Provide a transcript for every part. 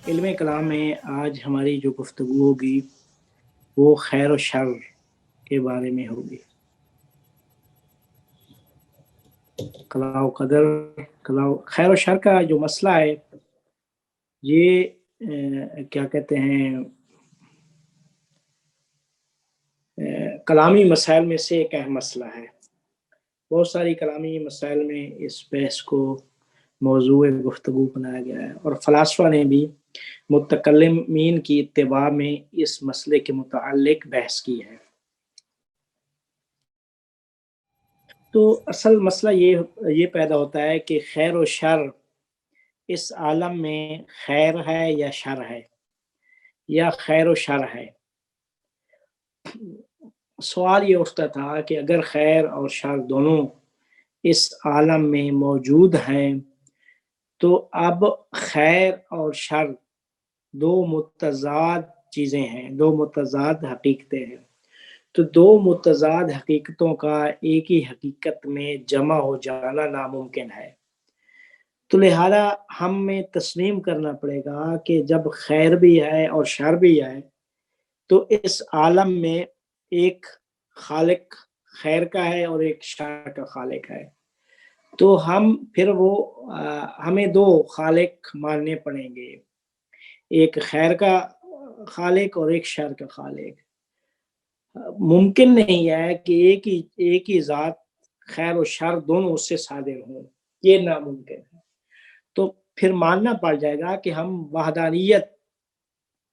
علم کلام میں آج ہماری جو گفتگو ہوگی وہ خیر و شر کے بارے میں ہوگی۔ قضاء و قدر، خیر و شر کا جو مسئلہ ہے یہ کیا کہتے ہیں کلامی مسائل میں سے ایک اہم مسئلہ ہے۔ بہت ساری کلامی مسائل میں اس بحث کو موضوع گفتگو بنایا گیا ہے، اور فلاسفہ نے بھی متکلمین کی اتباع میں اس مسئلے کے متعلق بحث کی ہے۔ تو اصل مسئلہ یہ پیدا ہوتا ہے کہ خیر و شر اس عالم میں خیر ہے یا شر ہے، یا خیر و شر ہے۔ سوال یہ اٹھتا تھا کہ اگر خیر اور شر دونوں اس عالم میں موجود ہیں تو اب خیر اور شر دو متضاد چیزیں ہیں، دو متضاد حقیقتیں ہیں، تو دو متضاد حقیقتوں کا ایک ہی حقیقت میں جمع ہو جانا ناممکن ہے۔ تو لہذا ہمیں تسلیم کرنا پڑے گا کہ جب خیر بھی ہے اور شر بھی ہے تو اس عالم میں ایک خالق خیر کا ہے اور ایک شر کا خالق ہے، تو ہمیں دو خالق ماننے پڑیں گے، ایک خیر کا خالق اور ایک شر کا خالق۔ ممکن نہیں ہے کہ ایک ہی ذات خیر و شر دونوں اس سے صادر ہوں، یہ ناممکن ہے۔ تو پھر ماننا پڑ جائے گا کہ ہم وحدانیت،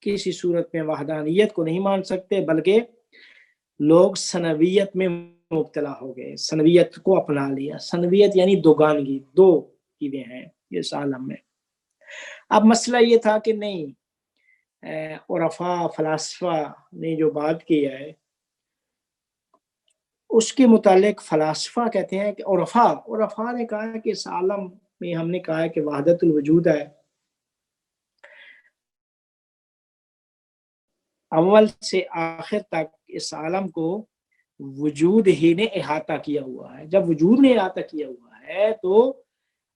کسی صورت میں وحدانیت کو نہیں مان سکتے، بلکہ لوگ ثنویت میں مبتلا ہو گئے، ثنویت کو اپنا لیا۔ ثنویت یعنی دوگانگی، دو چیزیں ہیں اس عالم میں۔ اب مسئلہ یہ تھا کہ نہیں، عرفاء فلاسفہ نے جو بات کی ہے اس کے متعلق فلاسفہ کہتے ہیں کہ عرفاء نے کہا کہ اس عالم میں ہم نے کہا ہے کہ وحدت الوجود ہے، اول سے آخر تک اس عالم کو وجود ہی نے احاطہ کیا ہوا ہے۔ جب وجود نے احاطہ کیا ہوا ہے تو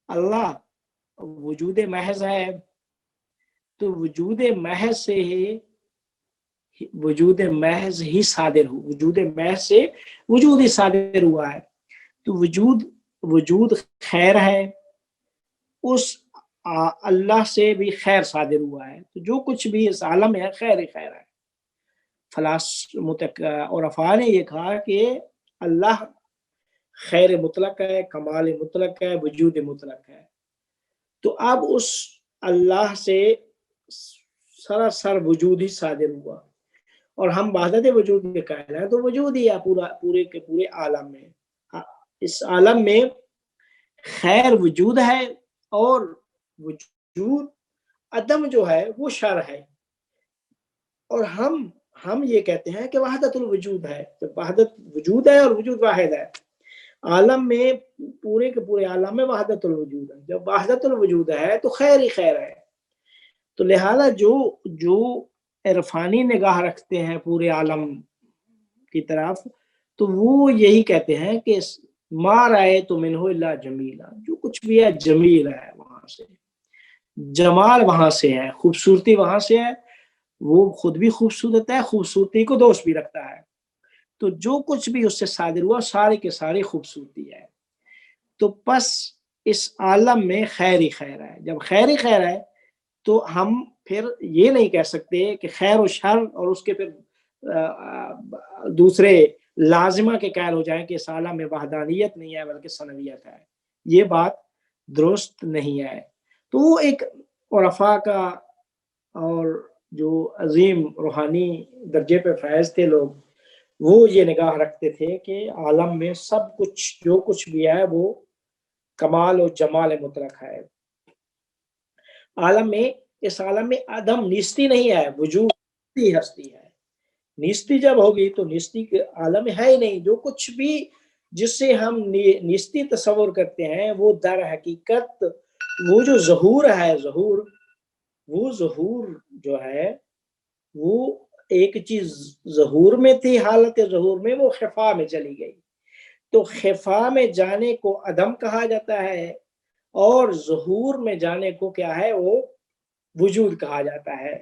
اللہ وجود محض ہے، تو وجود محض سے ہی صادر ہو، وجود محض سے وجود ہی صادر ہوا ہے، تو وجود خیر ہے، اس اللہ سے بھی خیر صادر ہوا ہے، تو جو کچھ بھی اس عالم میں ہے خیر ہی خیر ہے۔ عرفاء نے یہ کہا کہ اللہ خیر مطلق ہے، کمال مطلق ہے، وجود مطلق ہے، تو اب اس اللہ سے سراسر وجود ہی صادر ہوا، اور ہم وحدت وجود میں قائل ہیں، تو وجود ہی ہے پورے کے پورے عالم میں۔ اس عالم میں خیر وجود ہے، اور وجود عدم جو ہے وہ شر ہے، اور ہم یہ کہتے ہیں کہ وحدت الوجود ہے، جب وحدت وجود ہے اور وجود واحد ہے، عالم میں پورے کے پورے عالم میں وحدت الوجود ہے، جب وحدت الوجود ہے تو خیر ہی خیر ہے۔ تو لہذا جو عرفانی نگاہ رکھتے ہیں پورے عالم کی طرف، تو وہ یہی کہتے ہیں کہ ما رأیت منہ الا جمیلا، جو کچھ بھی ہے جمیل ہے، وہاں سے جمال، وہاں سے ہے خوبصورتی، وہاں سے ہے، وہ خود بھی خوبصورت ہے، خوبصورتی کو دوست بھی رکھتا ہے، تو جو کچھ بھی اس سے صادر ہوا سارے کے ساری خوبصورتی ہے۔ تو پس اس عالم میں خیر ہی خیر ہے، جب خیر ہی خیر ہے تو ہم پھر یہ نہیں کہہ سکتے کہ خیر و شر اور اس کے پھر دوسرے لازمہ کے قائل ہو جائیں کہ اس عالم میں وحدانیت نہیں ہے بلکہ ثنویت ہے، یہ بات درست نہیں ہے۔ تو وہ ایک عرفاء کا اور جو عظیم روحانی درجے پہ فائز تھے لوگ، وہ یہ نگاہ رکھتے تھے کہ عالم میں سب کچھ جو کچھ بھی ہے وہ کمال و جمال مطلق ہے۔ اس عالم میں عدم نیستی نہیں ہے، وجود ہی ہستی ہے۔ نیستی جب ہوگی تو نیستی کے عالم ہے ہی نہیں، جو کچھ بھی جس سے ہم نیستی تصور کرتے ہیں وہ در حقیقت وہ جو ظہور ہے، وہ ظہور جو ہے وہ ایک چیز ظہور میں تھی، حالت ظہور میں وہ خفا میں چلی گئی، تو خفا میں جانے کو عدم کہا جاتا ہے، اور ظہور میں جانے کو کیا ہے، وہ وجود کہا جاتا ہے.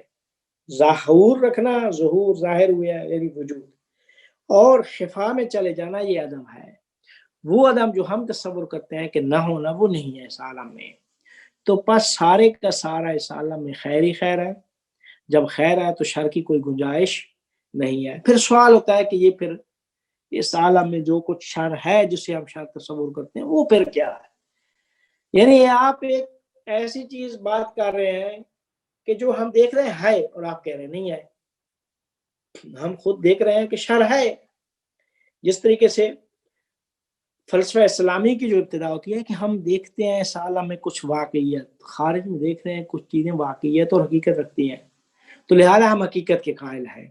ظہور رکھنا، ظہور ظاہر ہوا ہے یعنی وجود، اور خفا میں چلے جانا یہ عدم ہے. وہ عدم جو ہم تصور کرتے ہیں کہ نہ ہونا، وہ نہیں ہے اس عالم میں. تو پس سارے کا سارا اس عالم میں خیر ہی خیر ہے. جب خیر ہے تو شر کی کوئی گنجائش نہیں ہے. پھر سوال ہوتا ہے کہ یہ پھر اس عالم میں جو کچھ شر ہے جسے ہم شر تصور کرتے ہیں وہ پھر کیا ہے؟ یعنی آپ ایک ایسی چیز بات کر رہے ہیں کہ جو ہم دیکھ رہے ہیں اور آپ کہہ رہے ہیں نہیں ہے. ہم خود دیکھ رہے ہیں کہ شر ہے. جس طریقے سے فلسفہ اسلامی کی جو ابتدا ہوتی ہے کہ ہم دیکھتے ہیں اس عالم میں کچھ واقعیت، خارج میں دیکھ رہے ہیں کچھ چیزیں واقعیت اور حقیقت رکھتی ہیں، تو لہذا ہم حقیقت کے قائل ہیں.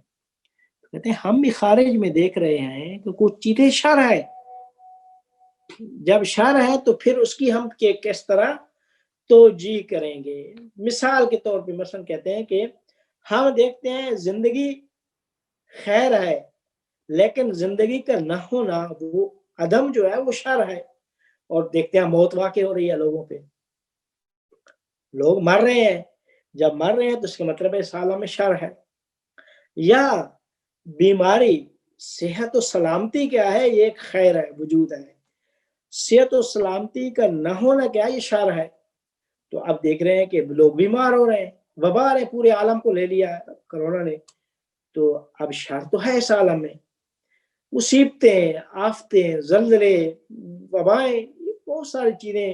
کہتے ہیں ہم بھی خارج میں دیکھ رہے ہیں کہ کچھ چیزیں شر ہے. جب شر ہے تو پھر اس کی ہم کس طرح توجیہ کریں گے. مثال کے طور پہ مثلا کہتے ہیں کہ ہم دیکھتے ہیں زندگی خیر ہے، لیکن زندگی کا نہ ہونا، وہ عدم جو ہے وہ شر ہے. اور دیکھتے ہیں موت واقع ہو رہی ہے لوگوں پہ، لوگ مر رہے ہیں. جب مر رہے ہیں تو اس کا مطلب ہے اس عالم میں شر ہے. یا بیماری، صحت و سلامتی کیا ہے؟ یہ ایک خیر ہے، وجود ہے. صحت و سلامتی کا نہ ہونا کیا ہے؟ یہ شر ہے. تو اب دیکھ رہے ہیں کہ لوگ بیمار ہو رہے ہیں، وبا نے پورے عالم کو لے لیا کرونا نے. تو اب شر تو ہے اس عالم میں. مصیبتیں، آفتیں، زلزلے، وبائیں، یہ بہت ساری چیزیں،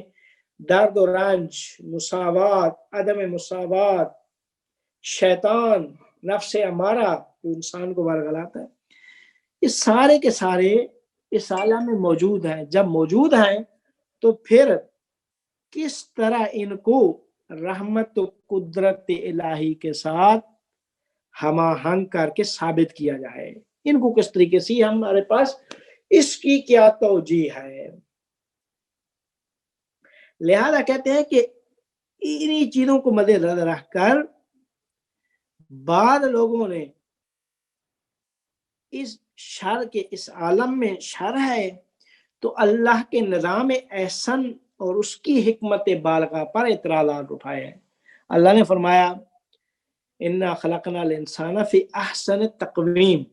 درد و رنج، مساوات، عدم مساوات، شیطان، نفس امارہ جو انسان کو برگلاتا ہے، یہ سارے کے سارے اس عالم میں موجود ہیں. جب موجود ہیں تو پھر کس طرح ان کو رحمت و قدرت الہی کے ساتھ ہم آہنگ کر کے ثابت کیا جائے؟ ان کو کس طریقے سے ہمارے پاس اس کی کیا توجیہ ہے؟ لہذا کہتے ہیں کہ انہی چیزوں کو مد نظر رکھ کر بعد لوگوں نے اس شر کے، اس عالم میں شر ہے تو اللہ کے نظام احسن اور اس کی حکمت بالغہ پر اعتراضات اٹھائے ہیں. اللہ نے فرمایا انا خلقنا الانسان فی احسن تقویم.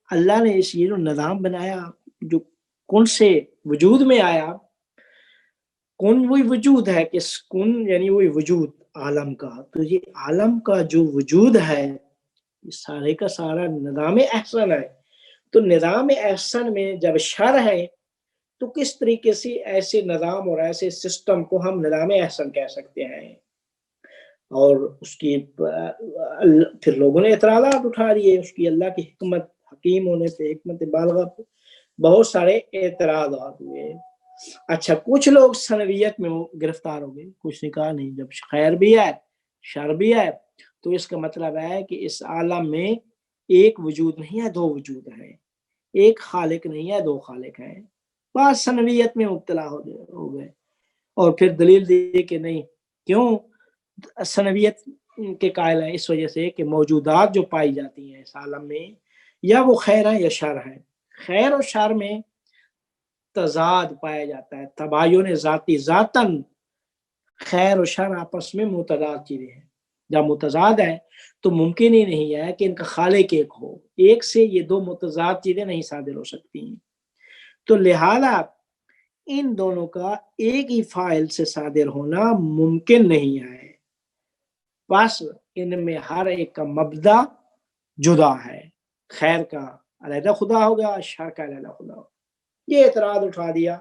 اللہ نے اس یہ جو نظام بنایا جو کن سے وجود میں آیا، کن وہی وجود ہے کہ کن یعنی وہی وجود عالم کا. تو یہ عالم کا جو وجود ہے یہ سارے کا سارا نظام احسن ہے. تو نظام احسن میں جب شر ہے تو کس طریقے سے ایسے نظام اور ایسے سسٹم کو ہم نظام احسن کہہ سکتے ہیں؟ اور اس کی پھر لوگوں نے اعتراضات اٹھا دیے اس کی اللہ کی حکمت حکیم ہونے پہ، حکمت بالغہ پہ بہت سارے اعتراضات ہوئے. اچھا، کچھ لوگ ثنویت میں گرفتار ہو گئے، کچھ نے کہا نہیں، جب خیر بھی ہے شر بھی ہے تو اس کا مطلب ہے کہ اس عالم میں ایک وجود نہیں ہے، دو وجود ہیں. ایک خالق نہیں ہے، دو خالق ہیں. بعض ثنویت میں مبتلا ہو گئے اور پھر دلیل دی کہ نہیں. کیوں ثنویت کے قائل ہیں؟ اس وجہ سے کہ موجودات جو پائی جاتی ہیں اس عالم میں یا وہ خیر ہے یا شر ہے. خیر اور شر میں تضاد پایا جاتا ہے، تباین ذاتی، ذاتاً خیر و شر آپس میں متضاد چیزیں ہیں. جب متضاد ہے تو ممکن ہی نہیں ہے کہ ان کا خالق ایک ہو. ایک سے یہ دو متضاد چیزیں نہیں صادر ہو سکتی ہیں. تو لہذا ان دونوں کا ایک ہی فاعل سے صادر ہونا ممکن نہیں ہے. بس ان میں ہر ایک کا مبدا جدا ہے. خیر کا علیحدہ خدا ہوگا، شر کا علیحدہ خدا ہوگا. یہ اعتراض اٹھا دیا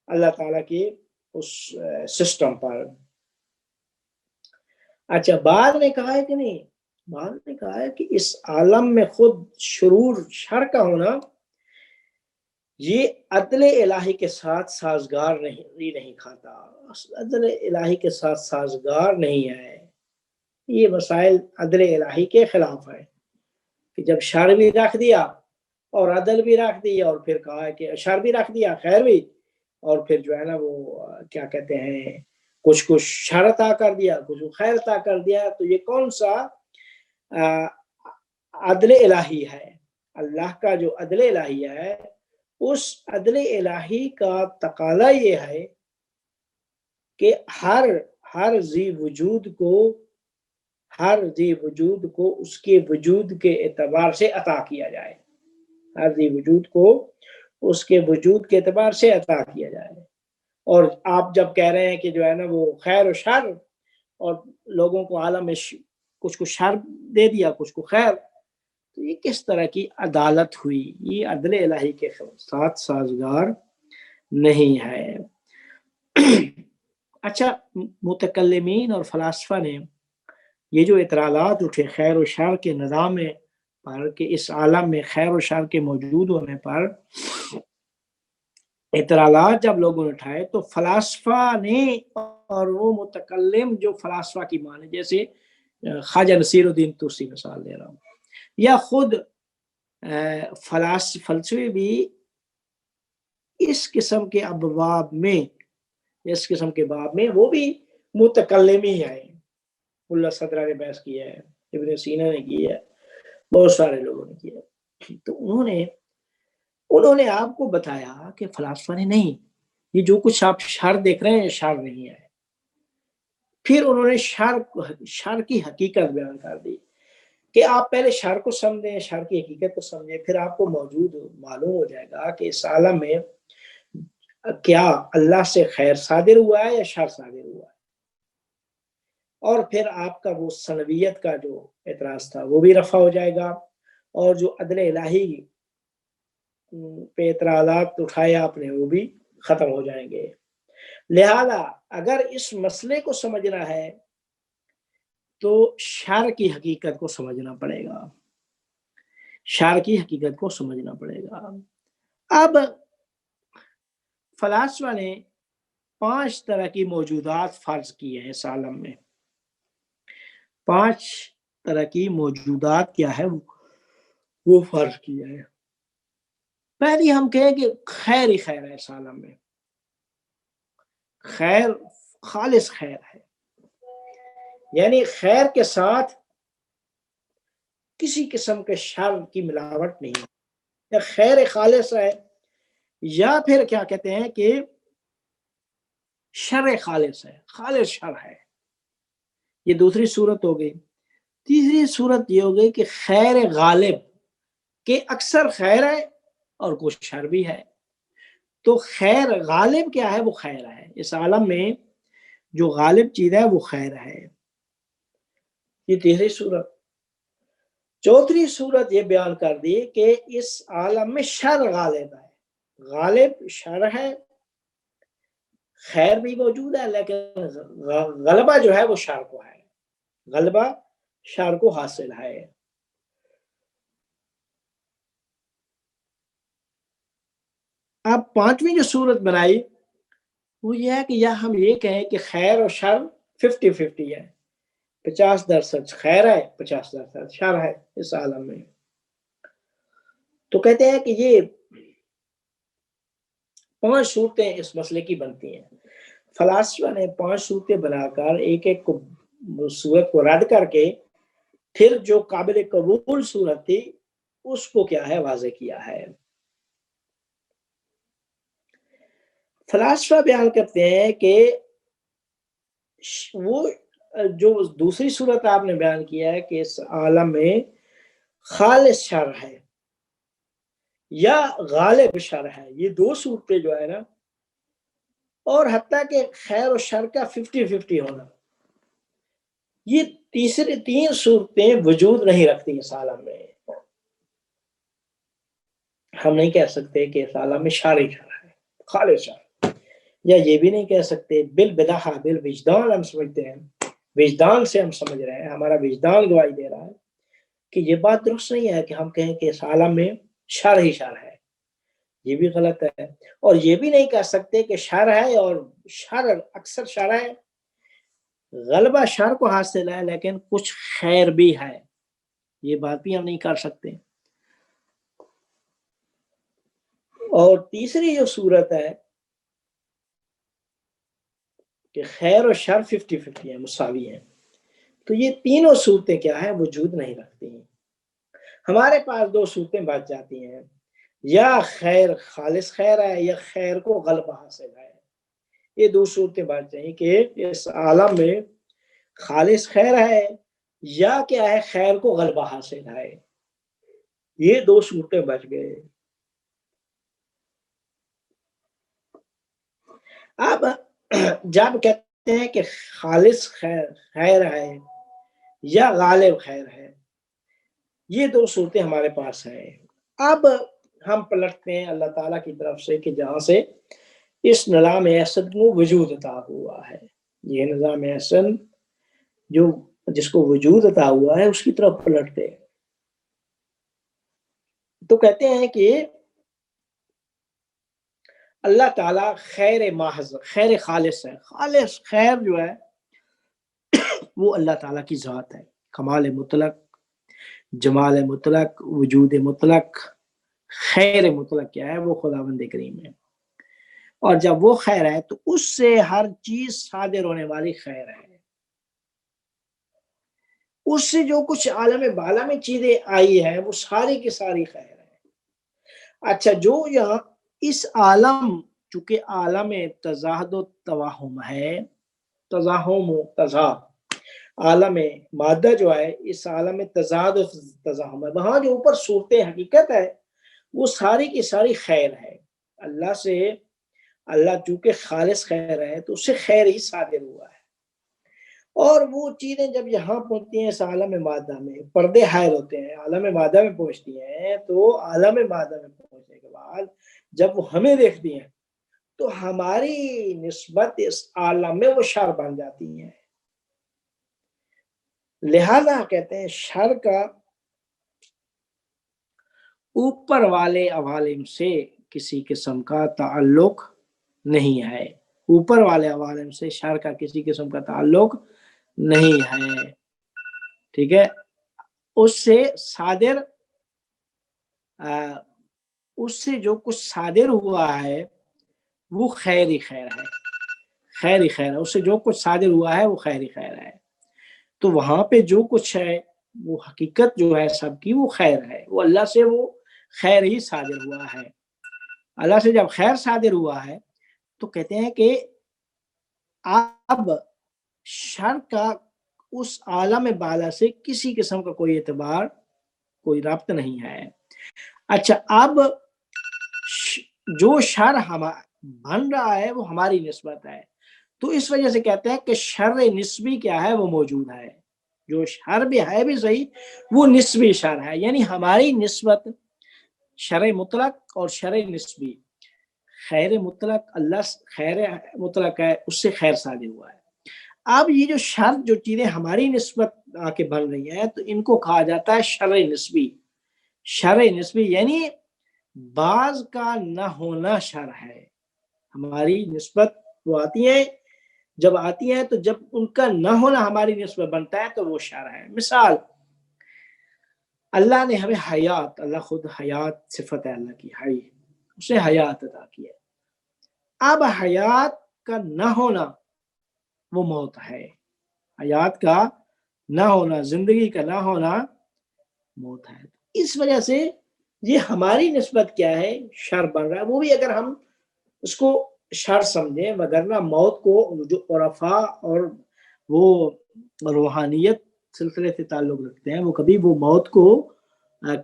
اللہ تعالیٰ کے اس سسٹم پر. اچھا، بعد نے کہا ہے کہ نہیں، بعد نے کہا ہے کہ اس عالم میں خود شرور شر کا ہونا یہ عدل الہی کے ساتھ سازگار نہیں کھاتا. عدل الہی کے ساتھ سازگار نہیں ہے. یہ مسائل عدل الہی کے خلاف ہے کہ جب شر بھی رکھ دیا اور عدل بھی رکھ دیا اور پھر کہا ہے کہ شر بھی رکھ دیا خیر بھی، اور پھر جو ہے نا وہ کیا کہتے ہیں کچھ شر عطا کر دیا کچھ خیر عطا کر دیا. تو یہ کون سا عدل الہی ہے؟ اللہ کا جو عدل الہی ہے اس عدل الہی کا تقاضا یہ ہے کہ ہر ذی وجود کو اس کے وجود کے اعتبار سے عطا کیا جائے، ہر ذی وجود کو اس کے وجود کے اعتبار سے عطا کیا جائے۔ اور آپ جب کہہ رہے ہیں کہ جو ہے نا وہ خیر و شر، اور لوگوں کو عالم میں کچھ کو شر دے دیا کچھ کو خیر، تو یہ کس طرح کی عدالت ہوئی؟ یہ عدل الہی کے ساتھ سازگار نہیں ہے۔ اچھا، متکلمین اور فلاسفہ نے یہ جو اعتراضات اٹھے خیر و شر کے نظام پر، کہ اس عالم میں خیر و شر کے موجود ہونے پر اعتراضات جب لوگوں نے اٹھائے، تو فلاسفہ نے اور وہ متکلم جو فلاسفہ کی مانے، جیسے خواجہ نصیر الدین طوسی مثال دے رہا ہوں، یا خود فلسفے بھی اس قسم کے ابواب میں، اس قسم کے باب میں وہ بھی متکلم ہی ہیں۔ اللہ صدرہ نے بحث کیا ہے، ابن سینا نے کی ہے، بہت سارے لوگوں نے کیا ہے۔ تو انہوں نے آپ کو بتایا کہ فلاسفہ نے نہیں، یہ جو کچھ آپ شر دیکھ رہے ہیں شر نہیں ہے۔ پھر انہوں نے شر کی حقیقت بیان کر دی کہ آپ پہلے شر کو سمجھیں، شر کی حقیقت کو سمجھیں، پھر آپ کو معلوم ہو جائے گا کہ اس عالم میں کیا اللہ سے خیر صادر ہوا ہے یا شر صادر ہوا ہے۔ اور پھر آپ کا وہ ثنویت کا جو اعتراض تھا وہ بھی رفع ہو جائے گا، اور جو عدل الہی پہ اعتراضات اٹھائے آپ نے وہ بھی ختم ہو جائیں گے۔ لہذا اگر اس مسئلے کو سمجھنا ہے تو شر کی حقیقت کو سمجھنا پڑے گا، شر کی حقیقت کو سمجھنا پڑے گا۔ اب فلاسفہ نے 5 طرح کی موجودات فرض کی ہیں اس عالم میں۔ 5 طرح کی موجودات کیا ہے وہ فرض کیا ہے۔ پہلی ہم کہیں کہ خیر ہی خیر ہے اس عالم میں، خیر خالص خیر ہے، یعنی خیر کے ساتھ کسی قسم کے شر کی ملاوٹ نہیں ہے، یا خیر خالص ہے، یا پھر کیا کہتے ہیں کہ شر خالص ہے، خالص شر ہے۔ یہ دوسری صورت ہو گئی۔ تیسری صورت یہ ہو گئی کہ خیر غالب، کہ اکثر خیر ہے اور کچھ شر بھی ہے۔ تو خیر غالب کیا ہے؟ وہ خیر ہے، اس عالم میں جو غالب چیز ہے وہ خیر ہے۔ یہ تیسری صورت۔ چوتھی صورت یہ بیان کر دی کہ اس عالم میں شر غالب ہے، غالب شر ہے، خیر بھی موجود ہے، لیکن غلبہ جو ہے وہ شر کو ہے، غلبہ شر کو حاصل ہے۔ اب 5ویں جو صورت بنائی وہ یہ ہے کہ یا ہم یہ کہیں کہ خیر اور شر 50-50 ہے، 50% خیر ہے، 50% شر ہے اس عالم میں۔ تو کہتے ہیں کہ یہ 5 صورتیں اس مسئلے کی بنتی ہیں۔ فلاسفہ نے 5 صورتیں بنا کر ایک صورت کو رد کر کے پھر جو قابل قبول صورت تھی اس کو کیا ہے واضح کیا ہے۔ فلاسفہ بیان کرتے ہیں کہ وہ جو دوسری صورت آپ نے بیان کیا ہے کہ اس عالم میں خالص شر ہے یا غالب شر ہے، یہ 2 صورتیں جو ہے نا، اور حتیٰ کہ خیر و شر کا 50-50 ہونا، یہ تیسری 3 صورتیں وجود نہیں رکھتی اس عالم میں۔ ہم نہیں کہہ سکتے کہ اس عالم میں شر ہی شر ہے، خالص شر، یا یہ بھی نہیں کہہ سکتے بالبداہہ بالوجدان، ہم سمجھتے ہیں، وجدان سے ہم سمجھ رہے ہیں، ہمارا وجدان گواہی دے رہا ہے کہ یہ بات درست نہیں ہے کہ ہم کہیں کہ اس عالم میں شر ہی شر ہے، یہ بھی غلط ہے۔ اور یہ بھی نہیں کہہ سکتے کہ شر ہے اور شر اکثر شر ہے، غلبہ شر کو حاصل ہے لیکن کچھ خیر بھی ہے، یہ بات بھی ہم نہیں کر سکتے۔ اور تیسری جو صورت ہے کہ خیر اور شر 50-50 ہے، مساوی ہیں، تو یہ تینوں صورتیں کیا ہیں وجود نہیں رکھتی ہیں۔ ہمارے پاس 2 صورتیں بچ جاتی ہیں، یا خیر خالص خیر ہے یا خیر کو غلبہ حاصل ہے۔ یہ دو صورتیں بات چاہیے کہ اس عالم میں خالص خیر ہے یا کیا ہے خیر کو غلبہ حاصل ہے، یہ دو صورتیں بچ گئے۔ اب جب کہتے ہیں کہ خالص خیر ہے یا غالب خیر ہے، یہ دو صورتیں ہمارے پاس ہیں۔ اب ہم پلٹتے ہیں اللہ تعالیٰ کی طرف سے کہ جہاں سے اس نظام احسن کو وجود عطا ہوا ہے، یہ نظام احسن جو جس کو وجود عطا ہوا ہے اس کی طرف پلٹتے ہیں، تو کہتے ہیں کہ اللہ تعالیٰ خیر محض خیر خالص ہے۔ خالص خیر جو ہے وہ اللہ تعالیٰ کی ذات ہے، کمال مطلق، جمال مطلق، وجود مطلق، خیر مطلق کیا ہے وہ خداوند کریم ہے، اور جب وہ خیر ہے تو اس سے ہر چیز صادر ہونے والی خیر ہے، اس سے جو کچھ عالم بالا میں چیزیں آئی ہے وہ ساری کی ساری خیر ہے۔ اچھا، جو یہاں اس عالم، چونکہ عالم تزاحد و تواہم ہے، تزاحم و تضاد، عالم مادہ جو ہے اس عالم تضاد و تزاحم ہے، وہاں جو اوپر صورت حقیقت ہے وہ ساری کی ساری خیر ہے۔ اللہ سے، اللہ چونکہ خالص خیر ہے تو اس سے خیر ہی صادر ہوا ہے، اور وہ چیزیں جب یہاں پہنچتی ہیں اس عالم مادہ میں، پردے حائل ہوتے ہیں، عالم مادہ میں پہنچتی ہیں، تو عالم مادہ میں پہنچنے کے بعد جب وہ ہمیں دیکھتی ہیں تو ہماری نسبت اس عالم میں وہ شر بن جاتی ہیں۔ لہذا کہتے ہیں شر کا اوپر والے عوالم سے کسی قسم کا تعلق نہیں ہے، اوپر والے عوالم سے شر کا کسی قسم کا تعلق نہیں ہے، ٹھیک ہے، اس سے صادر اس سے جو کچھ صادر ہوا ہے وہ خیر ہی خیر ہے، خیر ہی خیر ہے، اس سے جو کچھ صادر ہوا ہے وہ خیر ہی خیر ہے، تو وہاں پہ جو کچھ ہے وہ حقیقت جو ہے سب کی وہ خیر ہے، وہ اللہ سے وہ خیر ہی صادر ہوا ہے۔ اللہ سے جب خیر صادر ہوا ہے تو کہتے ہیں کہ اب شر کا اس عالم بالا سے کسی قسم کا کوئی اعتبار، کوئی ربط نہیں ہے۔ اچھا، اب جو شر بن رہا ہے وہ ہماری نسبت ہے، تو اس وجہ سے کہتے ہیں کہ شر نسبی کیا ہے وہ موجود ہے، جو شر بھی ہے بھی صحیح وہ نسبی شر ہے، یعنی ہماری نسبت شر مطلق اور شر نسبی، خیر مطلق اللہ خیر مطلق ہے اس سے خیر صادر ہوا ہے۔ اب یہ جو شر جو چیزیں ہماری نسبت آ کے بن رہی ہیں تو ان کو کہا جاتا ہے شر نسبی۔ شر نسبی یعنی بعض کا نہ ہونا شر ہے، ہماری نسبت وہ آتی ہیں، جب آتی ہیں تو جب ان کا نہ ہونا ہماری نسبت بنتا ہے تو وہ شر ہے۔ مثال، اللہ نے ہمیں حیات، اللہ خود حیات صفت ہے اللہ کی، حی، اسے حیات عطا کی ہے، اب حیات کا نہ ہونا وہ موت ہے، حیات کا نہ ہونا، زندگی کا نہ ہونا موت ہے، اس وجہ سے یہ ہماری نسبت کیا ہے شر بن رہا ہے، وہ بھی اگر ہم اس کو شر سمجھیں، وگرنہ موت کو جو عرفاء اور وہ روحانیت سلسلے سے تعلق رکھتے ہیں وہ کبھی وہ موت کو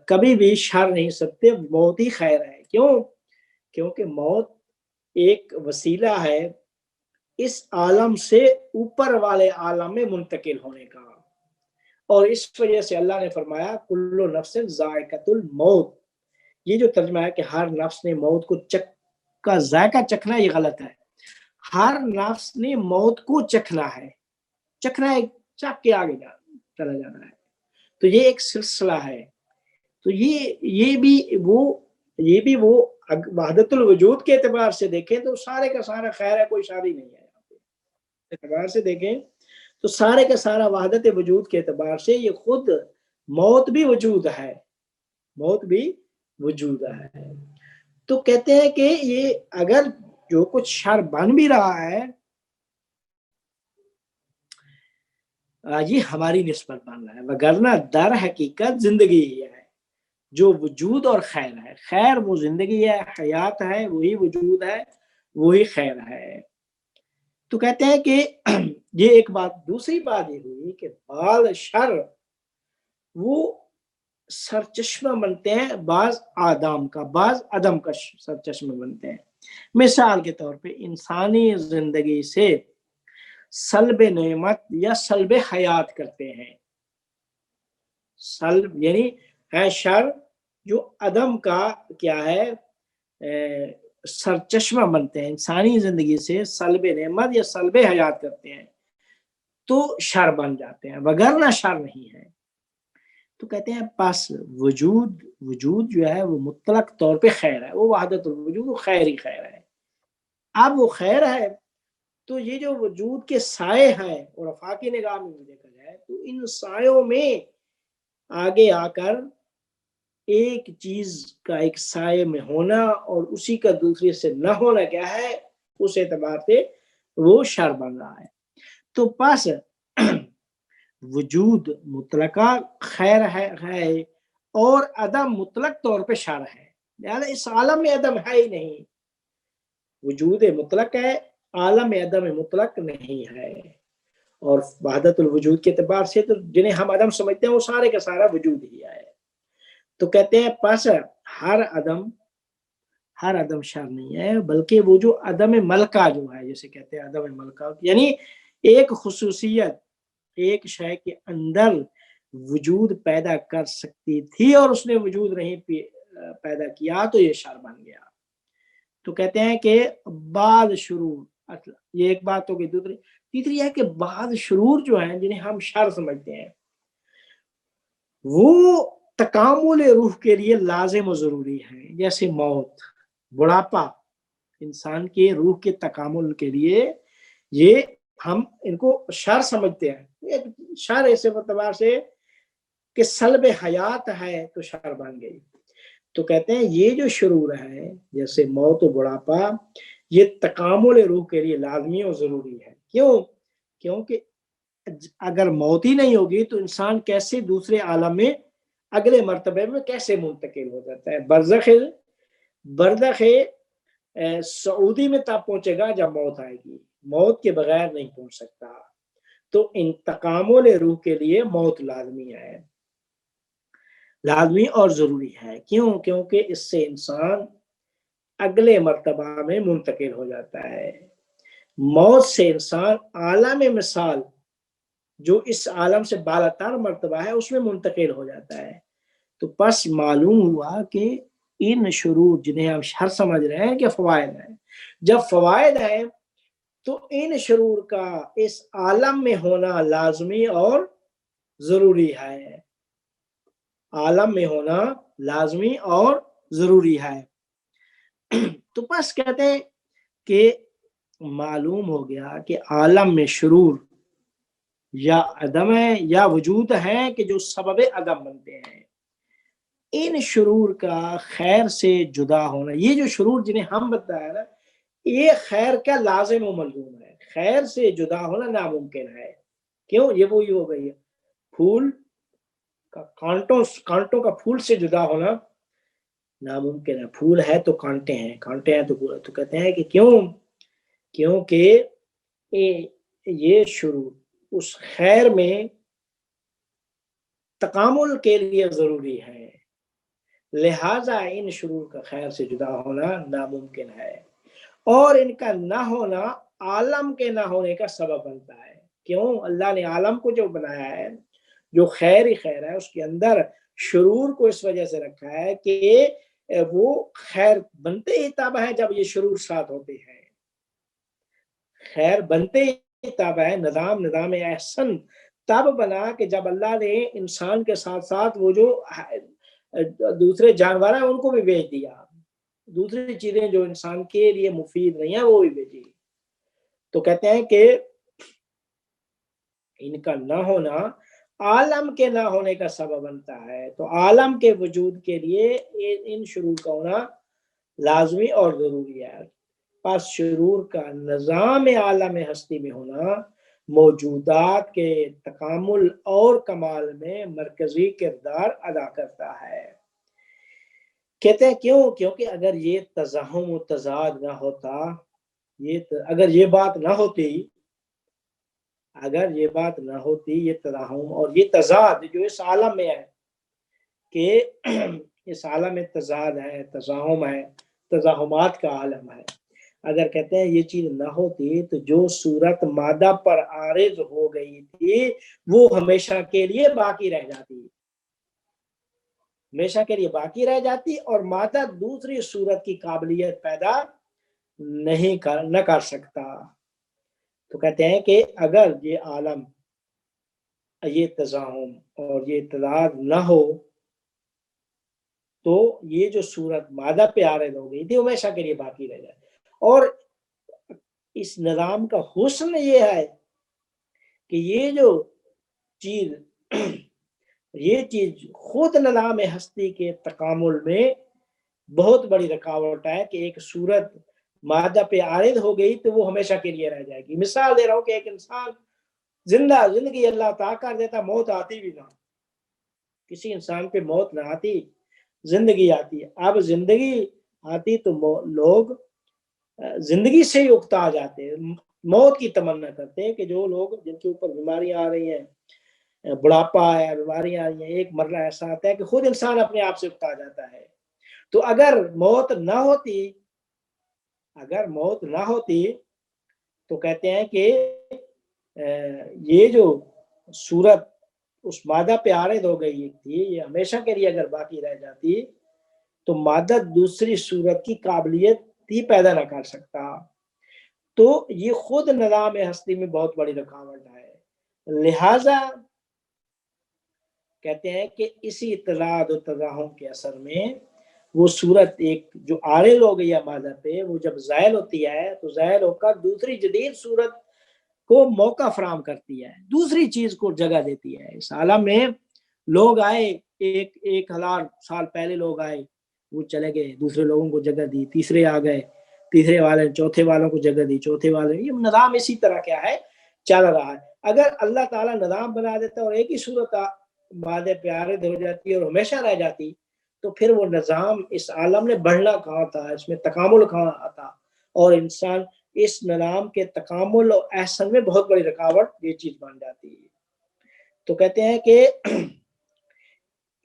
کبھی بھی شر نہیں سکتے، موت ہی خیر ہے۔ کیوں؟ کیونکہ موت ایک وسیلہ ہے اس عالم سے اوپر والے عالم میں منتقل ہونے کا، اور اس وجہ سے اللہ نے فرمایا کل نفس ذائقۃ الموت، یہ جو ترجمہ ہے کہ ہر نفس نے موت کا ذائقہ چکھنا، یہ غلط ہے، ہر نفس نے موت کو چکھنا ہے، چکھنا ہے، چکھ کے آگے چلا جانا ہے، تو یہ ایک سلسلہ ہے، تو یہ بھی وہ وحدت الوجود کے اعتبار سے دیکھیں تو سارے کا سارا خیر ہے، کوئی شادی نہیں ہے، اعتبار سے دیکھیں تو سارے کا سارا وحدت وجود کے اعتبار سے یہ خود موت بھی وجود ہے، موت بھی وجود ہے، تو کہتے ہیں کہ یہ اگر جو کچھ شر بن بھی رہا ہے یہ ہماری نسبت بن رہا ہے، وگرنہ در حقیقت زندگی ہی ہے جو وجود اور خیر ہے، خیر وہ زندگی ہے، حیات ہے، وہی وجود ہے، وہی خیر ہے۔ تو کہتے ہیں کہ یہ ایک بات. دوسری بات یہ ہوئی کہ بعض شر وہ سرچشمہ بنتے ہیں بعض آدم کا، بعض عدم کا سرچشمہ بنتے ہیں. مثال کے طور پہ انسانی زندگی سے سلب نعمت یا سلب حیات کرتے ہیں. سلب یعنی ہے شر جو عدم کا کیا ہے سرچشمہ بنتے ہیں، انسانی زندگی سے سلب نعمت یا سلب حیات کرتے ہیں تو شر بن جاتے ہیں، وگرنہ شر نہیں ہے. تو کہتے ہیں پس وجود جو ہے وہ مطلق طور پہ خیر ہے، وہ وحدت الوجود، وہ خیر ہی خیر ہے. اب وہ خیر ہے تو یہ جو وجود کے سائے ہیں اور افاقی نگاہ میں دیکھا جائے تو ان سایوں میں آگے آ کر ایک چیز کا ایک سائے میں ہونا اور اسی کا دوسرے سے نہ ہونا کیا ہے، اس اعتبار سے وہ شر بن رہا ہے. تو پس وجود مطلقہ خیر ہے اور عدم مطلق طور پہ شر ہے. لہذا اس عالم میں عدم ہے ہی نہیں، وجود مطلق ہے، عالم عدم مطلق نہیں ہے. اور وحدت الوجود کے اعتبار سے تو جنہیں ہم عدم سمجھتے ہیں وہ سارے کا سارا وجود ہی ہے. تو کہتے ہیں پس ہر عدم شر نہیں ہے، بلکہ وہ جو عدم ملکہ جو ہے، جسے کہتے ہیں عدم ملکہ، یعنی ایک خصوصیت ایک شے کے اندر وجود پیدا کر سکتی تھی اور اس نے وجود نہیں پیدا کیا تو یہ شر بن گیا. تو کہتے ہیں کہ بعض شرور، یہ ایک بات ہوگی. تیسری ہے کہ بعض شرور جو ہیں جنہیں ہم شر سمجھتے ہیں وہ تکامل روح کے لیے لازم و ضروری ہے. جیسے موت، بڑھاپا، انسان کے روح کے تکامل کے لیے یہ ہم ان کو شر سمجھتے ہیں. شر ایسے اعتبار سے کہ سلب حیات ہے تو شر بن گئی. تو کہتے ہیں یہ جو شرور ہے جیسے موت و بڑھاپا یہ تکامل روح کے لیے لازمی اور ضروری ہے. کیونکہ اگر موت ہی نہیں ہوگی تو انسان کیسے دوسرے عالم میں اگلے مرتبے میں کیسے منتقل ہو جاتا ہے. برزخ سعودی میں تب پہنچے گا جب موت آئے گی، موت کے بغیر نہیں پہنچ سکتا. تو ان تکامل روح کے لیے موت لازمی اور ضروری ہے. کیونکہ اس سے انسان اگلے مرتبہ میں منتقل ہو جاتا ہے. موت سے انسان عالم مثال جو اس عالم سے بالاتر مرتبہ ہے اس میں منتقل ہو جاتا ہے. تو پس معلوم ہوا کہ ان شرور جنہیں ہم شر سمجھ رہے ہیں کہ فوائد ہیں. جب فوائد ہیں تو ان شرور کا اس عالم میں ہونا لازمی اور ضروری ہے. عالم میں ہونا لازمی اور ضروری ہے. تو بس کہتے ہیں کہ معلوم ہو گیا کہ عالم میں شرور یا عدم ہے یا وجود ہے کہ جو سبب عدم بنتے ہیں. ان شرور کا خیر سے جدا ہونا، یہ جو شرور جنہیں ہم بتایا نا یہ خیر کا لازم و ملزوم ہے. خیر سے جدا ہونا ناممکن ہے. کیوں؟ یہ وہی ہو گئی ہے پھول کا کانٹوں کا پھول سے جدا ہونا ناممکن ہے. پھول ہے تو کانٹے ہیں، کانٹے ہیں تو پھول. تو کہتے ہیں کہ کیونکہ یہ شروع اس خیر میں تکامل کے لیے ضروری ہے، لہذا ان شرور کا خیر سے جدا ہونا ناممکن ہے اور ان کا نہ ہونا عالم کے نہ ہونے کا سبب بنتا ہے. کیوں؟ اللہ نے عالم کو جو بنایا ہے جو خیر ہی خیر ہے اس کے اندر شرور کو اس وجہ سے رکھا ہے کہ وہ خیر بنتے ہی تب ہے جب یہ شرور ساتھ ہوتے ہیں. خیر بنتے ہی تب ہے، نظام احسن تب بنا کہ جب اللہ نے انسان کے ساتھ ساتھ وہ جو دوسرے جانور ہیں ان کو بھی بھیج دیا، دوسری چیزیں جو انسان کے لیے مفید نہیں ہیں وہ بھی بھیجی. تو کہتے ہیں کہ ان کا نہ ہونا عالم کے نہ ہونے کا سبب بنتا ہے. تو عالم کے وجود کے لیے ان شرور کا ہونا لازمی اور ضروری ہے. پس شرور کا نظام عالم ہستی میں ہونا موجودات کے تکامل اور کمال میں مرکزی کردار ادا کرتا ہے. کہتے ہیں کیونکہ اگر یہ تزاحم و تضاد نہ ہوتا اگر یہ بات نہ ہوتی، یہ تراہم اور یہ تضاد جو اس عالم میں ہے، کہ اس عالم میں تضاد ہے، تزاحم ہے، تزاحمات کا عالم ہے، اگر کہتے ہیں یہ چیز نہ ہوتی تو جو صورت مادہ پر عارض ہو گئی تھی وہ ہمیشہ کے لیے باقی رہ جاتی، ہمیشہ کے لیے باقی رہ جاتی، اور مادہ دوسری صورت کی قابلیت پیدا نہ کر سکتا۔ تو کہتے ہیں کہ اگر یہ عالم، یہ تزاحم اور یہ تضاد نہ ہو تو یہ جو صورت مادہ پہ عارض ہو گئی تھی ہمیشہ کے لیے باقی رہ جائے۔ اور اس نظام کا حسن یہ ہے کہ یہ چیز خود نظام ہستی کے تکامل میں بہت بڑی رکاوٹ ہے، کہ ایک صورت مادہ پہ عارض ہو گئی تو وہ ہمیشہ کے لیے رہ جائے گی۔ مثال دے رہا ہوں کہ ایک انسان زندگی اللہ عطا کر دیتا، موت آتی بھی نہ، کسی انسان پہ موت نہ آتی، زندگی آتی ہے۔ اب زندگی آتی تو لوگ زندگی سے ہی اکتا جاتے ہیں، موت کی تمنا کرتے ہیں، کہ جو لوگ جن کے اوپر بیماریاں آ رہی ہیں، بڑھاپا ہے، بیماریاں آ رہی ہیں، ایک مرحلہ ایسا آتا ہے کہ خود انسان اپنے آپ سے اکتا جاتا ہے۔ تو اگر موت نہ ہوتی تو کہتے ہیں کہ یہ جو صورت اس مادہ پہ عارض ہو گئی تھی، یہ ہمیشہ کے لیے اگر باقی رہ جاتی تو مادہ دوسری صورت کی قابلیت ہی پیدا نہ کر سکتا۔ تو یہ خود نظام ہستی میں بہت بڑی رکاوٹ ہے۔ لہذا کہتے ہیں کہ اسی اطلاع و تزاحم کے اثر میں وہ صورت ایک جو عارض ہو گئی ہے مادہ پہ، وہ جب زائل ہوتی ہے تو زائل ہو کر دوسری جدید صورت کو موقع فراہم کرتی ہے، دوسری چیز کو جگہ دیتی ہے۔ اس عالم میں لوگ آئے، 1000 سال پہلے لوگ آئے، وہ چلے گئے، دوسرے لوگوں کو جگہ دی، تیسرے آ گئے، تیسرے والے چوتھے والوں کو جگہ دی، چوتھے والے، یہ نظام اسی طرح کیا ہے چل رہا ہے۔ اگر اللہ تعالیٰ نظام بنا دیتا اور ایک ہی صورت مادے پہ عارض ہو جاتی اور ہمیشہ رہ جاتی تو پھر وہ نظام اس عالم نے بڑھنا کہاں تھا، اس میں تکامل کہاں آتا، اور انسان اس نظام کے تکامل اور احسن میں بہت بڑی رکاوٹ یہ چیز بن جاتی ہے۔ تو کہتے ہیں کہ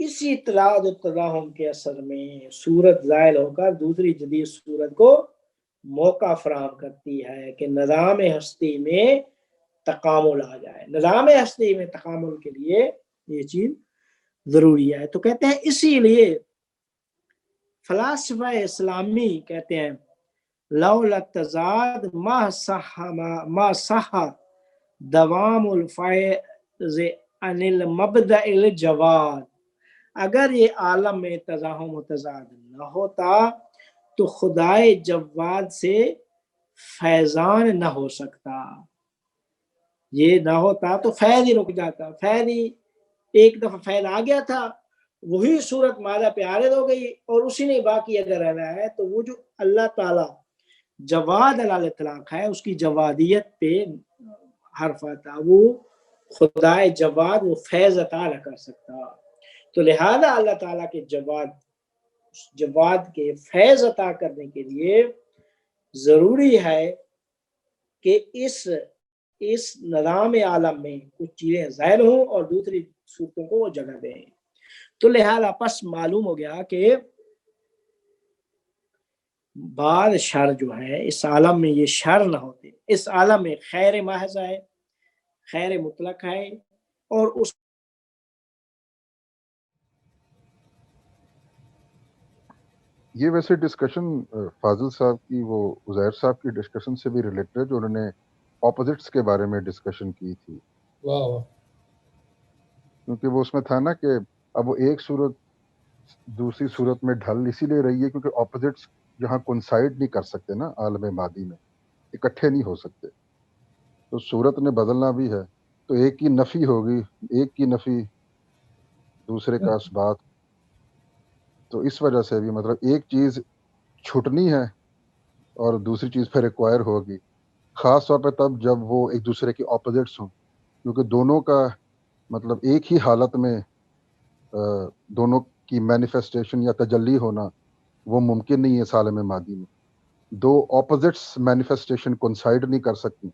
اسی اطلاع و تزاحم کے اثر میں صورت زائل ہو کر دوسری جدید صورت کو موقع فراہم کرتی ہے کہ نظام ہستی میں تکامل آ جائے۔ نظام ہستی میں تکامل کے لیے یہ چیز ضروری ہے۔ تو کہتے ہیں اسی لیے فلاسفہ اسلامی کہتے ہیں لولا التضاد ما صح دوام الفیض عن المبدأ الجواد، اگر یہ عالم میں تزاحم و تضاد نہ ہوتا تو خدائے جواد سے فیضان نہ ہو سکتا، یہ نہ ہوتا تو فیض ہی رک جاتا، فیض ہی ایک دفعہ فیض آ گیا تھا، وہی صورت مادہ پہ عارض ہو گئی اور اسی نے باقی اگر رہنا ہے تو وہ جو اللہ تعالیٰ جواد علی الاطلاق ہے، اس کی جوادیت پہ حرف آتا، وہ خدائے جواد وہ فیض عطا نہ کر سکتا۔ تو لہذا اللہ تعالیٰ کے جواد کے فیض عطا کرنے کے لیے ضروری ہے کہ اس نظام عالم میں کچھ چیزیں ظاہر ہوں اور دوسری صورتوں کو وہ جگہ دیں۔ تو لہذا پس معلوم ہو گیا کہ بعض شر جو ہے اس عالم میں یہ شر نہ ہوتے، اس عالم میں خیر محض ہے، خیر مطلق ہے، اور اس یہ ویسے ڈسکشن فاضل صاحب کی وہ عزیر صاحب کی ڈسکشن سے بھی ریلیٹڈ ہے جو انہوں نے اپوزٹس کے بارے میں ڈسکشن کی تھی، کیونکہ وہ اس میں تھا نا کہ اب وہ ایک صورت دوسری صورت میں ڈھل اسی لیے رہی ہے کیونکہ اپوزٹس یہاں کنسائڈ نہیں کر سکتے نا، عالم مادی میں اکٹھے نہیں ہو سکتے، تو صورت نے بدلنا بھی ہے، تو ایک کی نفی ہوگی، ایک کی نفی دوسرے کا اثبات، تو اس وجہ سے بھی مطلب ایک چیز چھٹنی ہے اور دوسری چیز پھر ایکوائر ہوگی، خاص طور پہ تب جب وہ ایک دوسرے کے اپوزٹس ہوں، کیونکہ دونوں کا مطلب ایک ہی حالت میں دونوں کی مینیفیسٹیشن یا تجلی ہونا وہ ممکن نہیں ہے عالم مادی میں، دو اپوزٹس مینیفیسٹیشن کنسائڈ نہیں کر سکتی،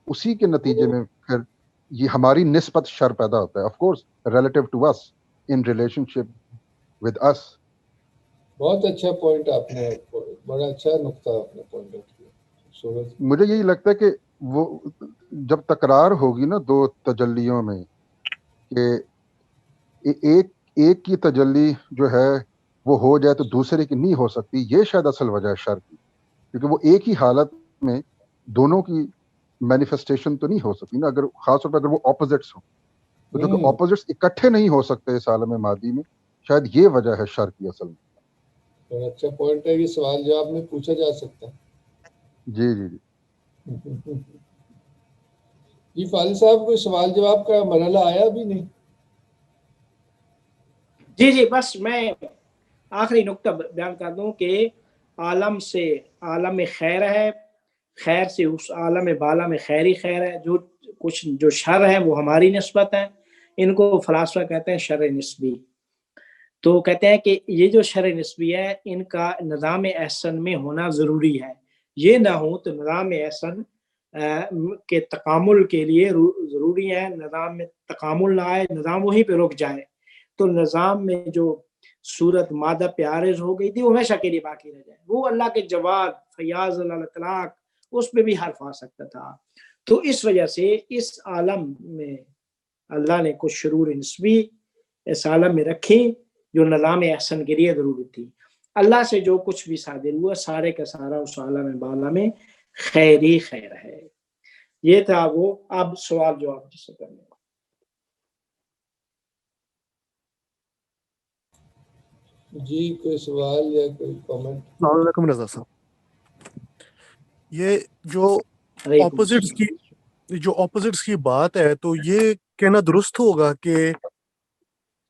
اسی کے نتیجے میں پھر یہ ہماری نسبت شر پیدا ہوتا ہے، of course relative to us in relationship with us. بہت اچھا پوائنٹ آپ نے، بڑا اچھا نقطہ آپ نے پوائنٹ آؤٹ کیا. سورج مجھے یہی لگتا ہے کہ وہ جب تکرار ہوگی نا دو تجلیوں میں، کہ ایک کی تجلی جو ہے وہ ہو جائے تو دوسرے کی نہیں ہو سکتی، یہ شاید اصل وجہ ہے شر کی، کیونکہ وہ ایک ہی حالت میں دونوں کی مینیفیسٹیشن تو نہیں ہو سکتی نا، اگر خاص طور پر اگر وہ اپوزٹس ہوں. تو جو کہ اپوزٹس اکٹھے نہیں ہو سکتے اس عالم مادی میں، شاید یہ وجہ ہے شر کی اصل میں. بڑا اچھا پوائنٹ ہے، یہ سوال جواب میں پوچھا جا سکتا ہے. جی جی جی. جی فاضل صاحب، کوئی سوال جواب کا مرحلہ آیا بھی نہیں؟ جی بس میں آخری نقطہ بیان کر دوں کہ عالم سے عالم خیر ہے، خیر سے اس عالم بالا میں خیری خیر ہے، جو شر ہے وہ ہماری نسبت ہے. ان کو فلاسفہ کہتے ہیں شر نسبی. تو کہتے ہیں کہ یہ جو شر نسبی ہے ان کا نظام احسن میں ہونا ضروری ہے، یہ نہ ہو تو نظام احسن کے تکامل کے لیے ضروری ہے. نظام میں تکامل نہ آئے، نظام وہیں پہ رک جائے، تو نظام میں جو صورت مادہ پہ عارض ہو گئی تھی وہ ہمیشہ کے لیے باقی رہ جائے. وہ اللہ کے جواد فیاض اللہ طلاق اس پہ بھی حرف آ سکتا تھا. تو اس وجہ سے اس عالم میں اللہ نے کچھ شرور نسبی اس عالم میں رکھی جو نظام احسن کے لیے ضروری تھی. اللہ سے جو کچھ بھی صادر ہوا سارے کا سارا اس عالم بالا میں خیر ہی خیر ہے. یہ تھا وہ. اب سوال جواب جسے کرنے. جی کوئی سوال یا کوئی کامنٹ؟ السلام علیکم رضا صاحب. یہ جو اپوزٹس کی بات ہے تو یہ کہنا درست ہوگا کہ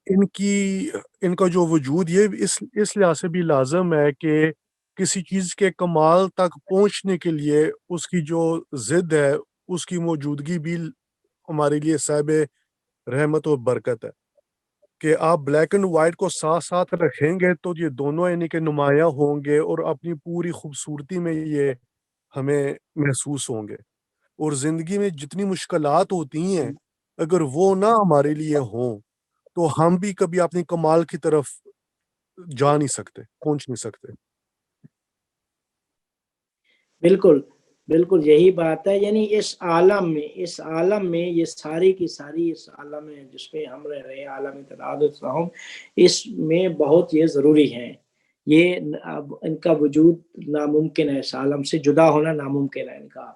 ان کا جو وجود یہ اس لحاظ سے بھی لازم ہے کہ کسی چیز کے کمال تک پہنچنے کے لیے اس کی جو ضد ہے اس کی موجودگی بھی ہمارے لیے صاحب رحمت و برکت ہے. کہ آپ بلیک اینڈ وائٹ کو ساتھ ساتھ رکھیں گے تو یہ دونوں یعنی کہ نمایاں ہوں گے اور اپنی پوری خوبصورتی میں یہ ہمیں محسوس ہوں گے. اور زندگی میں جتنی مشکلات ہوتی ہیں اگر وہ نہ ہمارے لیے ہوں تو ہم بھی کبھی اپنی کمال کی طرف جا نہیں سکتے، پہنچ نہیں سکتے. بالکل یہی بات ہے. یعنی اس عالم میں یہ ساری کی ساری اس عالم میں جس میں ہم رہ رہے عالم تعدد اس میں بہت یہ ضروری ہے. یہ ان کا وجود ناممکن ہے، اس عالم سے جدا ہونا ناممکن ہے ان کا.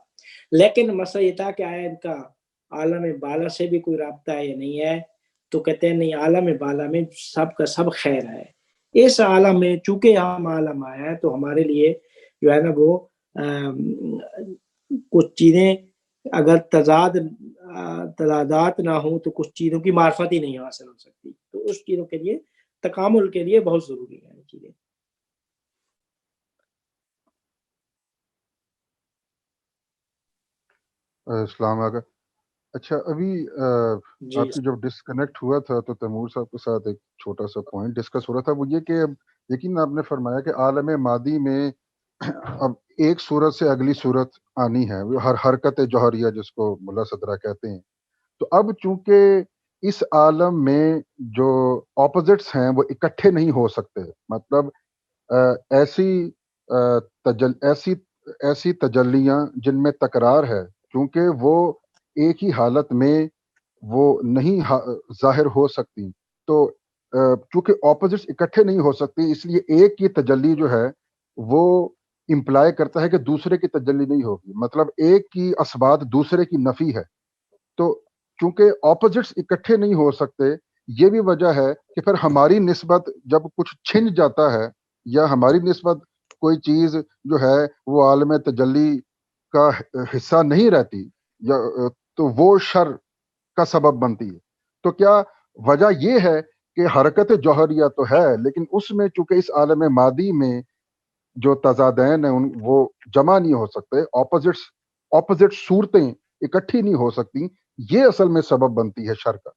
لیکن مسئلہ یہ تھا کہ آیا ان کا عالم بالا سے بھی کوئی رابطہ ہے یا نہیں ہے. تو کہتے ہیں نہیں، عالم بالا میں سب کا سب خیر ہے. اس عالم میں چونکہ ہم عالم آیا ہے تو ہمارے لیے جو ہے نا وہ کچھ چیزیں اگر تضادات نہ ہوں تو کچھ چیزوں کی معرفت ہی نہیں حاصل ہو سکتی. تو اس چیزوں کے لیے تکامل کے لیے بہت ضروری ہے چیزیں. السلام علیکم. اچھا ابھی آپ کی جب ڈسکنیکٹ ہوا تھا تو تیمور صاحب کے ساتھ ایک چھوٹا سا پوائنٹ ڈسکس ہو رہا تھا، وہ یہ کہ یقین آپ نے فرمایا کہ عالم مادی میں اب ایک صورت سے اگلی صورت آنی ہے، ہر حرکت جوہریہ جس کو ملا صدرہ کہتے ہیں. تو اب چونکہ اس عالم میں جو اپوزٹس ہیں وہ اکٹھے نہیں ہو سکتے، مطلب ایسی تجلیاں جن میں تکرار ہے، چونکہ وہ ایک ہی حالت میں وہ نہیں ظاہر ہو سکتی، تو چونکہ اپوزٹس اکٹھے نہیں ہو سکتی اس لیے ایک کی تجلی جو ہے وہ امپلائی کرتا ہے کہ دوسرے کی تجلی نہیں ہوگی. مطلب ایک کی اثبات دوسرے کی نفی ہے. تو چونکہ اپوزٹس اکٹھے نہیں ہو سکتے، یہ بھی وجہ ہے کہ پھر ہماری نسبت جب کچھ چھن جاتا ہے یا ہماری نسبت کوئی چیز جو ہے وہ عالم تجلی کا حصہ نہیں رہتی یا تو وہ شر کا سبب بنتی ہے. تو کیا وجہ یہ ہے کہ حرکت جوہریہ تو ہے لیکن اس میں چونکہ اس عالم مادی میں جو تضادین ہیں وہ جمع نہیں ہو سکتے، اپوزٹ صورتیں اکٹھی نہیں ہو سکتی، یہ اصل میں سبب بنتی ہے شر کا.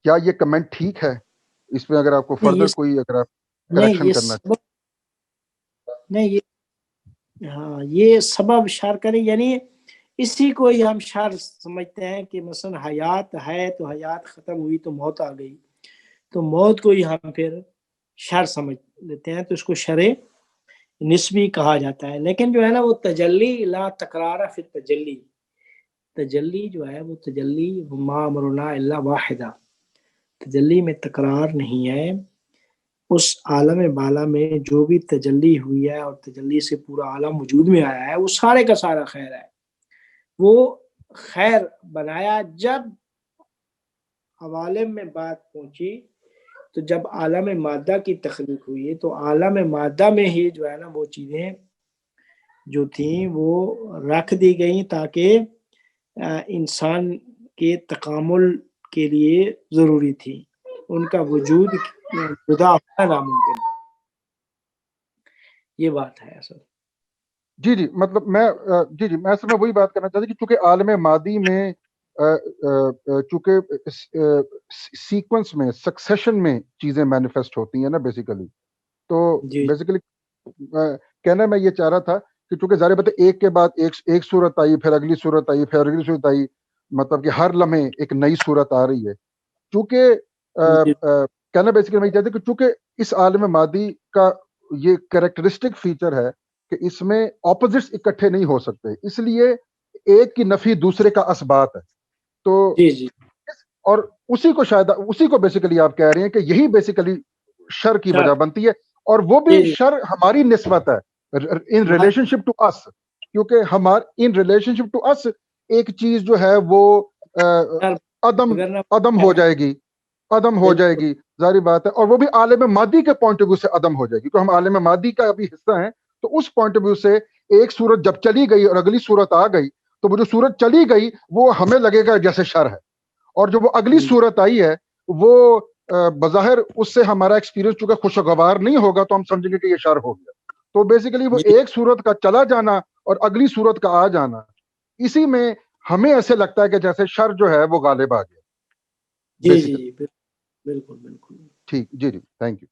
کیا یہ کمنٹ ٹھیک ہے؟ اس میں اگر آپ کو فردر کوئی اگر آپ کریکشن کرنا نہیں ہاں یہ سبب شر کرے، یعنی اسی کو ہی ہم شر سمجھتے ہیں کہ مثلا حیات ہے تو حیات ختم ہوئی تو موت آ گئی، تو موت کو ہی ہم پھر شر سمجھ لیتے ہیں، تو اس کو شر نسبی کہا جاتا ہے۔ لیکن جو ہے نا وہ تجلی لا تکرار فی التجلی، تجلی جو ہے وہ تجلی ما امرنا الا واحدہ، تجلی میں تکرار نہیں ہے۔ اس عالم بالا میں جو بھی تجلی ہوئی ہے اور تجلی سے پورا عالم وجود میں آیا ہے وہ سارے کا سارا خیر ہے۔ وہ خیر بنایا جب عوالم میں بات پہنچی، تو جب عالم مادہ کی تخلیق ہوئی تو عالم مادہ میں ہی جو ہے نا وہ چیزیں جو تھیں وہ رکھ دی گئیں تاکہ انسان کے تکامل کے لیے ضروری تھی، ان کا وجود جدا ہونا ناممکن۔ یہ بات ہے اصل۔ جی جی مطلب میں اصل میں وہی بات کرنا چاہتا کہ چونکہ عالم مادی میں چونکہ سیکوینس میں سکسیشن میں چیزیں مینیفیسٹ ہوتی ہیں نا بیسیکلی، تو جی بیسیکلی کہنا میں یہ چاہ رہا تھا کہ چونکہ ظاہر بات ہے ایک کے بعد ایک صورت آئی، پھر اگلی صورت آئی، پھر اگلی صورت آئی، مطلب کہ ہر لمحے ایک نئی صورت آ رہی ہے، چونکہ جی کہنا بیسیکلی میں یہ چاہتا کہ چونکہ اس عالم مادی کا یہ کریکٹرسٹک فیچر ہے کہ اس میں اپوزٹس اکٹھے نہیں ہو سکتے، اس لیے ایک کی نفی دوسرے کا اثبات ہے، تو جی اور اسی کو بیسیکلی آپ کہہ رہے ہیں کہ یہی بیسیکلی شر کی وجہ بنتی ہے، اور وہ بھی جی شر ہماری نسبت ہے ان ریلیشن شپ ٹو اس، کیونکہ ان ریلیشن شپ ٹو اس ایک چیز جو ہے وہ عدم ہو جائے گی، ظاہری بات ہے، اور وہ بھی عالم مادی کے پوائنٹ آف ویو سے عدم ہو جائے گی، کیونکہ ہم عالم مادی کا ابھی حصہ ہیں، تو اس پوائنٹ آف ویو سے ایک صورت جب چلی گئی اور اگلی صورت آ گئی تو وہ جو صورت چلی گئی وہ ہمیں لگے گا جیسے شر ہے، اور جو وہ اگلی صورت آئی ہے وہ بظاہر اس سے ہمارا ایکسپیرینس چونکہ خوشگوار نہیں ہوگا تو ہم سمجھیں گے کہ یہ شر ہو گیا، تو بیسیکلی وہ ایک صورت کا چلا جانا اور اگلی صورت کا آ جانا، اسی میں ہمیں ایسے لگتا ہے کہ جیسے شر جو ہے وہ غالب آ گیا۔ جی بالکل بالکل ٹھیک، جی تھینک یو۔